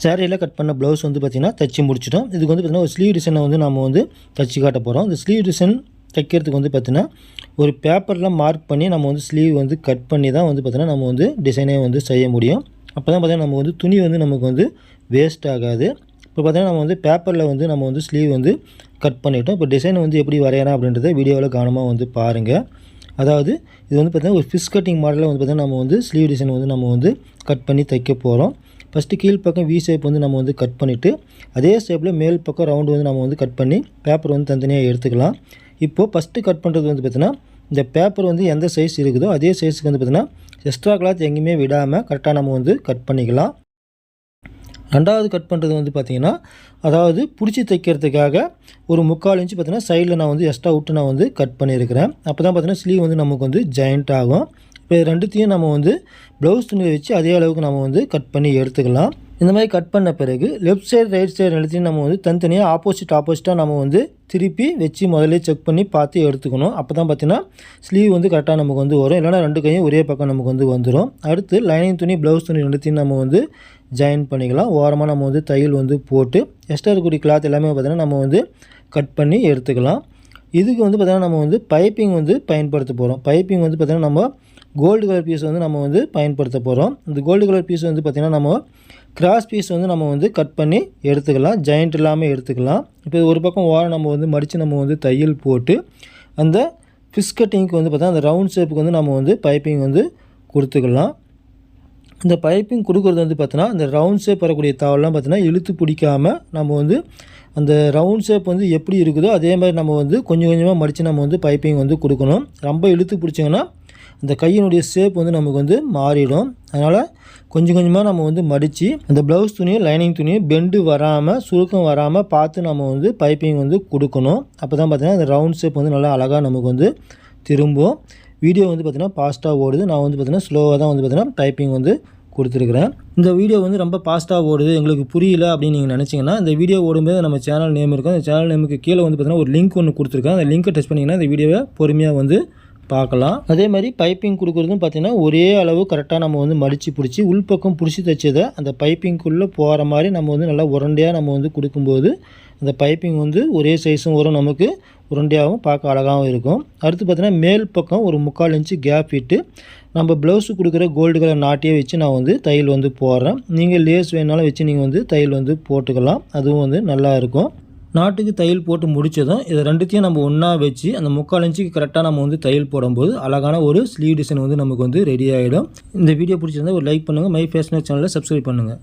சாரியில் கட் பண்ண ப்ளவுஸ் வந்து பார்த்திங்கன்னா தைச்சி முடிச்சிட்டோம். இதுக்கு வந்து பார்த்திங்கன்னா ஒரு ஸ்லீவ் டிசைனை வந்து நம்ம வந்து தைச்சி காட்ட போகிறோம். இந்த ஸ்லீவ் டிசைன் தைக்கிறதுக்கு வந்து பார்த்திங்கன்னா ஒரு பேப்பரில் மார்க் பண்ணி நம்ம வந்து ஸ்லீவ் வந்து கட் பண்ணி தான் வந்து பார்த்திங்கன்னா நம்ம வந்து டிசைனே வந்து செய்ய முடியும். அப்போ தான் பார்த்திங்கன்னா நம்ம வந்து துணி வந்து நமக்கு வந்து வேஸ்ட் ஆகாது. இப்போ பார்த்திங்கன்னா நம்ம வந்து பேப்பரில் வந்து நம்ம வந்து ஸ்லீவ் வந்து கட் பண்ணிவிட்டோம். இப்போ டிசைன் வந்து எப்படி வரையலாம் அப்படின்றத வீடியோவில் கவனமாக வந்து பாருங்கள். அதாவது இது வந்து பார்த்திங்கன்னா ஒரு ஃபிஷ் கட்டிங் மாடலில் வந்து பார்த்திங்கன்னா நம்ம வந்து ஸ்லீவ் டிசைன் வந்து நம்ம வந்து கட் பண்ணி தைக்க போகிறோம். ஃபஸ்ட்டு கீழ் பக்கம் வி ஷேப் வந்து நம்ம வந்து கட் பண்ணிவிட்டு அதே ஷேப்பில் மேல் பக்கம் ரவுண்டு வந்து நம்ம வந்து கட் பண்ணி பேப்பர் வந்து தனித்தனியாக எடுத்துக்கலாம். இப்போது ஃபஸ்ட்டு கட் பண்ணுறது வந்து பார்த்திங்கன்னா இந்த பேப்பர் வந்து எந்த சைஸ் இருக்குதோ அதே சைஸுக்கு வந்து பார்த்திங்கன்னா எக்ஸ்ட்ரா கிளாத் எங்கேயுமே விடாமல் கரெக்டாக நம்ம வந்து கட் பண்ணிக்கலாம். ரெண்டாவது கட் பண்ணுறது வந்து பார்த்திங்கன்னா அதாவது பிடிச்சி தைக்கிறதுக்காக ஒரு 3/4 இன்ச்சு பார்த்திங்கன்னா சைடில் நான் வந்து எக்ஸ்ட்ரா விட்டு நான் வந்து கட் பண்ணியிருக்கிறேன். அப்போ தான் பார்த்திங்கன்னா ஸ்லீவ் வந்து நமக்கு வந்து ஜாயிண்ட் ஆகும். இப்போ இது ரெண்டுத்தையும் நம்ம வந்து ப்ளவுஸ் துணியை வச்சு அதே அளவுக்கு நம்ம வந்து கட் பண்ணி எடுத்துக்கலாம். இந்த மாதிரி கட் பண்ண பிறகு லெஃப்ட் சைடு ரைட் சைடு ரெண்டுத்தையும் நம்ம வந்து தனித்தனியாக ஆப்போசிட்டாக நம்ம வந்து திருப்பி வச்சு முதல்ல செக் பண்ணி பார்த்து எடுத்துக்கணும். அப்போ தான் பார்த்திங்கன்னா ஸ்லீவ் வந்து கரெக்டாக நமக்கு வந்து வரும். இல்லைனா ரெண்டு கையும் ஒரே பக்கம் நமக்கு வந்து வந்துடும். அடுத்து லைனிங் துணி ப்ளவுஸ் துணி ரெண்டுத்தையும் நம்ம வந்து ஜாயின் பண்ணிக்கலாம். ஓரமாக நம்ம வந்து தையல் வந்து போட்டு எக்ஸ்ட்ரா இருக்கக்கூடிய கிளாத் எல்லாமே பார்த்திங்கன்னா நம்ம வந்து கட் பண்ணி எடுத்துக்கலாம். இதுக்கு வந்து பார்த்திங்கன்னா நம்ம வந்து பைப்பிங் வந்து பயன்படுத்த போகிறோம். பைப்பிங் வந்து பார்த்திங்கன்னா நம்ம கோல்டு கலர் பீஸ் வந்து நம்ம வந்து பயன்படுத்த போகிறோம். இந்த கோல்டு கலர் பீஸ் வந்து பார்த்திங்கன்னா நம்ம கிராஸ் பீஸ் வந்து நம்ம வந்து கட் பண்ணி எடுத்துக்கலாம். ஜாயிண்ட் இல்லாமல் எடுத்துக்கலாம். இப்போ ஒரு பக்கம் ஓரம் நம்ம வந்து மடித்து நம்ம வந்து தையல் போட்டு அந்த ஃபிஷ் கட்டிங்க்கு வந்து பார்த்தா அந்த ரவுண்ட் ஷேப்புக்கு வந்து நம்ம வந்து பைப்பிங் வந்து கொடுத்துக்கலாம். இந்த பைப்பிங் கொடுக்குறது வந்து பார்த்தோன்னா அந்த ரவுண்ட் ஷேப் வரக்கூடிய தாவெல்லாம் பார்த்தீங்கன்னா இழுத்து பிடிக்காமல் நம்ம வந்து அந்த ரவுண்ட் ஷேப் வந்து எப்படி இருக்குதோ அதே மாதிரி நம்ம வந்து கொஞ்சம் கொஞ்சமாக மடித்து நம்ம வந்து பைப்பிங் வந்து கொடுக்கணும். ரொம்ப இழுத்து பிடிச்சிங்கன்னா அந்த கையினுடைய ஷேப் வந்து நமக்கு வந்து மாறிடும். அதனால் கொஞ்சம் கொஞ்சமாக நம்ம வந்து மடித்து அந்த ப்ளவுஸ் துணியும் லைனிங் துணியும் பெண்டு வராமல் சுருக்கம் வராமல் பார்த்து நம்ம வந்து பைப்பிங் வந்து கொடுக்கணும். அப்போ தான் பார்த்திங்கன்னா அந்த ரவுண்ட் ஷேப் வந்து நல்லா அழகாக நமக்கு வந்து திரும்பும். வீடியோ வந்து பார்த்திங்கன்னா ஃபாஸ்ட்டாக ஓடுது. நான் வந்து பார்த்திங்கன்னா ஸ்லோவாக தான் வந்து பார்த்திங்கன்னா டைப்பிங் வந்து கொடுத்துருக்குறேன். இந்த வீடியோ வந்து ரொம்ப ஃபாஸ்ட்டாக ஓடுது எங்களுக்கு புரியல அப்படின்னு நீங்கள் நினச்சிங்கன்னா இந்த வீடியோ ஓடும்போது நம்ம சேனல் நேம் இருக்கும். அந்த சேனல் நேமுக்கு கீழே வந்து பார்த்திங்கன்னா ஒரு லிங்க் ஒன்று கொடுத்துருக்கேன். அந்த லிங்க்கை டச் பண்ணிங்கன்னா இந்த வீடியோவை பொறுமையாக வந்து பார்க்கலாம். அதே மாதிரி பைப்பிங் கொடுக்குறதும் பார்த்திங்கன்னா ஒரே அளவு கரெக்டாக நம்ம வந்து மடித்து பிடிச்சி உள்பக்கம் பிடிச்சி தைச்சதை அந்த பைப்பிங்குள்ளே போகிற மாதிரி நம்ம வந்து நல்லா உருண்டையாக நம்ம வந்து கொடுக்கும்போது அந்த பைப்பிங் வந்து ஒரே சைஸும் வரும், நமக்கு உருண்டையாகவும் பார்க்க அழகாகவும் இருக்கும். அடுத்து பார்த்திங்கன்னா மேல் பக்கம் ஒரு 3/4 இன்ச்சு கேப் விட்டு நம்ம ப்ளவுஸு கொடுக்குற கோல்டு கலர் நாட்டியே வச்சு நான் வந்து தையல் வந்து போடுறேன். நீங்கள் லேஸ் வேணாலும் வச்சு நீங்கள் வந்து தையல் வந்து போட்டுக்கலாம். அதுவும் வந்து நல்லா இருக்கும். நாட்டுக்கு தையல் போட்டு முடித்ததும் இதை ரெண்டுத்தையும் நம்ம ஒன்றா வச்சு அந்த 3/4 இன்ச்சுக்கு கரெக்டாக நம்ம வந்து தையல் போடும்போது அழகான ஒரு ஸ்லீவ் டிசைன் வந்து நமக்கு வந்து ரெடி ஆகிடும். இந்த வீடியோ பிடிச்சிருந்தா ஒரு லைக் பண்ணுங்கள். மை ஃபேஷனர் சேனலை சப்ஸ்கிரைப் பண்ணுங்கள்.